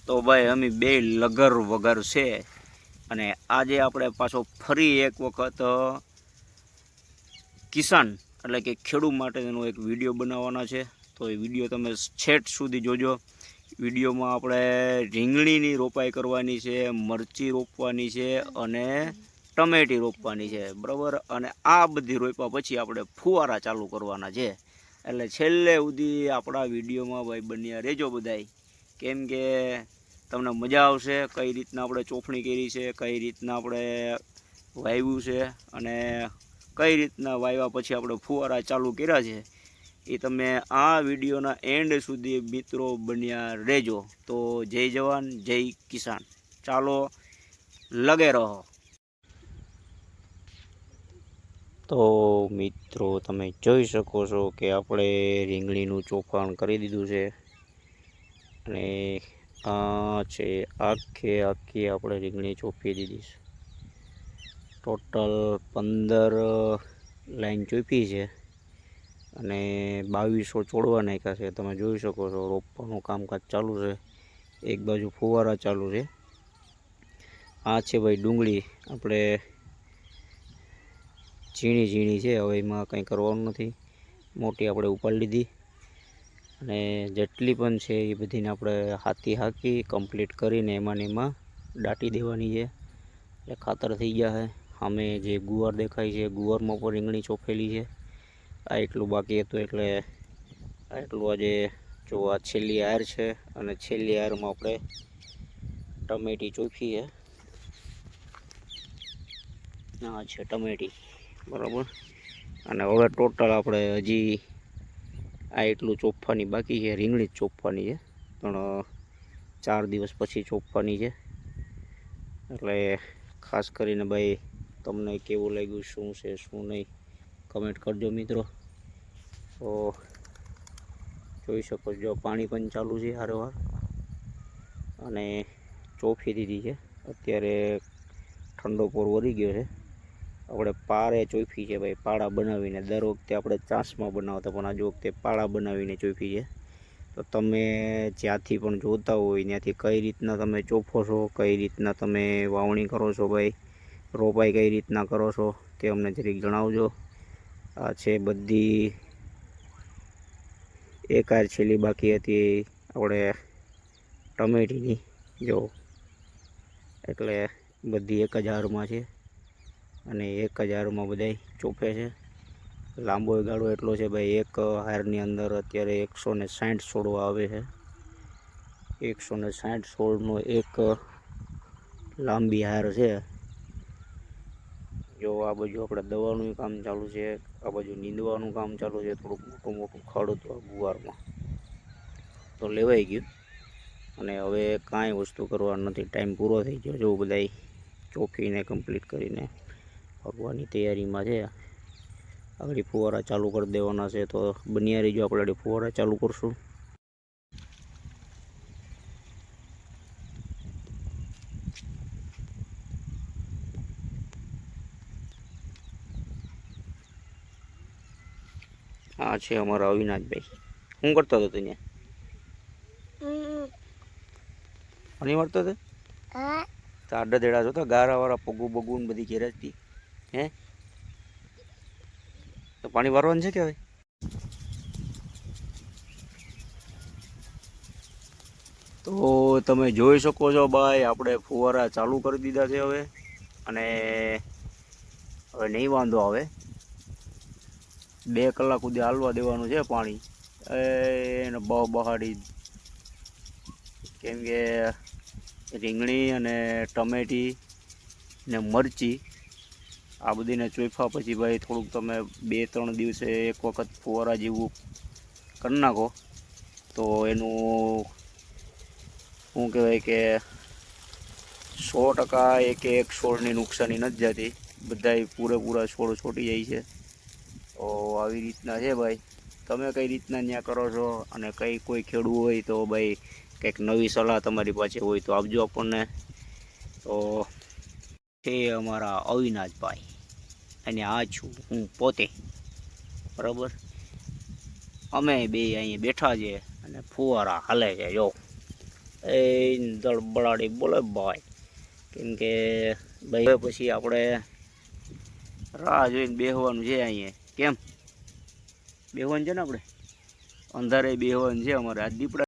તો ભાઈ અમે બે લગર વગર છે અને આજે આપણે પાછો ફરી એક વખત કિસાન એટલે કે ખેડૂત માટેનો એક વિડીયો બનાવવાના છે. તો એ વિડીયો તમે છેટ સુધી જોજો. વિડીયોમાં આપણે રીંગણીની રોપાઈ કરવાની છે, મરચી રોપવાની છે અને ટમેટી રોપવાની છે, બરાબર. અને આ બધી રોપ્યા પછી આપણે ફુવારા ચાલુ કરવાના છે. એટલે છેલ્લે સુધી આપણા વિડીયોમાં ભાઈ બન્યા રહેજો બધાય, કેમ કે તમને મજા આવશે. કઈ રીતના આપણે ચોફણી કરી છે, કઈ રીતના આપણે વાવ્યું છે અને કઈ રીતના વાવ્યા પછી આપણે ફુવારા ચાલુ કર્યા છે, એ તમે આ વિડીયોના એન્ડ સુધી મિત્રો બન્યા રહેજો. તો જય જવાન જય કિસાન, ચાલો લગે રહો. તો મિત્રો તમે જોઈ શકો છો કે આપણે રીંગણીનું ચોફાણ કરી દીધું છે અને આ છે આખી આપણે રીંગણી ચોફી દીધી છે. ટોટલ 15 લાઈન ચોફી છે અને 2200 છોડવા નાખ્યા છે. તમે જોઈ શકો છો રોપવાનું કામકાજ ચાલુ છે, એક બાજુ ફુવારા ચાલુ છે. આ છે ભાઈ ડુંગળી, આપણે ઝીણી છે, હવે એમાં કંઈ કરવાનું નથી, મોટી આપણે ઉપાડી લીધી અને જેટલી પણ છે એ બધીને આપણે હાકી કમ્પ્લીટ કરીને એમાં દાટી દેવાની છે એટલે ખાતર થઈ ગયા છે. સામે જે ગુવાર દેખાય છે, ગુવારમાં પણ રીંગણી ચોફેલી છે. આ એટલું બાકી હતું એટલે આ એટલું આજે જો આ છેલ્લી હાર છે અને છેલ્લી હારમાં આપણે ટમેટી ચોફી છે. આ છે ટમેટી, બરાબર. અને હવે ટોટલ આપણે હજી આ એટલું ચોફવાની બાકી છે, રીંગણી જ ચોફવાની છે, પણ 4 દિવસ પછી ચોફવાની છે. એટલે ખાસ કરીને ભાઈ તમને કેવું લાગ્યું, શું છે શું નહીં, કમેન્ટ કરજો મિત્રો. તો જોઈ શકો છો પાણી પણ ચાલુ છે હારોહાર અને ચોફી દીધી છે. અત્યારે ઠંડો પોર વળી ગયો છે. આપણે પાળે ચોફી છે ભાઈ, પાળા બનાવીને. દર વખતે આપણે ચાસમાં બનાવતા, પણ આજ વખતે પાળા બનાવીને ચોફી છે. તો તમે જ્યાંથી પણ જોતા હોય ત્યાંથી કઈ રીતના તમે ચોફો છો, કઈ રીતના તમે વાવણી કરો છો ભાઈ, રોપાઈ કઈ રીતના કરો છો તે અમને જરીક જણાવજો. આ છે બધી એક હાર છેલ્લી બાકી હતી આપણે ટમેટીની, જો એટલે બધી 1000માં છે અને 1000માં બધાય ચોફે છે. લાંબો ગાળો એટલો છે ભાઈ, એક હારની અંદર અત્યારે 160 છોડવા આવે છે. 160 છોડનો એક લાંબી હાર છે. જો આ બાજુ આપણે દવાનું કામ ચાલુ છે, આ બાજુ નીંદવાનું કામ ચાલુ છે. થોડુંક મોટું ખડ હતું આ ગુવારમાં, તો લેવાઈ ગયું અને હવે કાંઈ વસ્તુ કરવા નથી, ટાઈમ પૂરો થઈ ગયો. જો બધાય ચોફીને કમ્પ્લીટ કરીને ભગવાનની તૈયારીમાં છે. આગળ ફુવારા ચાલુ કરી દેવાના છે, તો બન્યા રહીજો, આપણે ફુવારા ચાલુ કરશું. આ છે અમારા અવિનાશભાઈ. શું કરતો હતો તું ત્યાં? પાણી વાળતો હતો? આડા દેડા છો તો ગારા વાળા પગું બગું બધી ઘેર હતી હે? તો પાણી વારવાનું છે કે હવે? તો તમે જોઈ શકો છો ભાઈ, આપણે ફુવારા ચાલુ કરી દીધા છે હવે. અને હવે નહીં વાંધો આવે, 2 કલાક સુધી હાલવા દેવાનું છે પાણી એને બહાડી, કેમ કે રીંગણી અને ટમેટી ને મરચી આ બધીને ચોફા પછી ભાઈ થોડુંક તમે 2-3 દિવસે એક વખત ફુવારા જેવું કરી નાખો તો એનું શું કહેવાય કે 100% એક છોડની નુકસાની નથી જતી, બધાય પૂરેપૂરા છોડ છોટી જાય છે. તો આવી રીતના છે ભાઈ. તમે કઈ રીતના ત્યાં કરો છો અને કોઈ ખેડૂત હોય તો ભાઈ કંઈક નવી સલાહ તમારી પાસે હોય તો આપજો આપણને. તો છે અમારા અવિનાશભાઈ અને આ છું હું પોતે, બરાબર. અમે બે અહીંયા બેઠા છે અને ફુવારા હાલે છે જો એ દળબડાડી બોલે ભાઈ, કેમ કે ભાઈ પછી આપણે રાહ જોઈને બેસવાનું છે અહીંયા. કેમ બેસવાનું છે ને આપણે? અંધારે બેસવાનું છે અમારે. આ દીપડા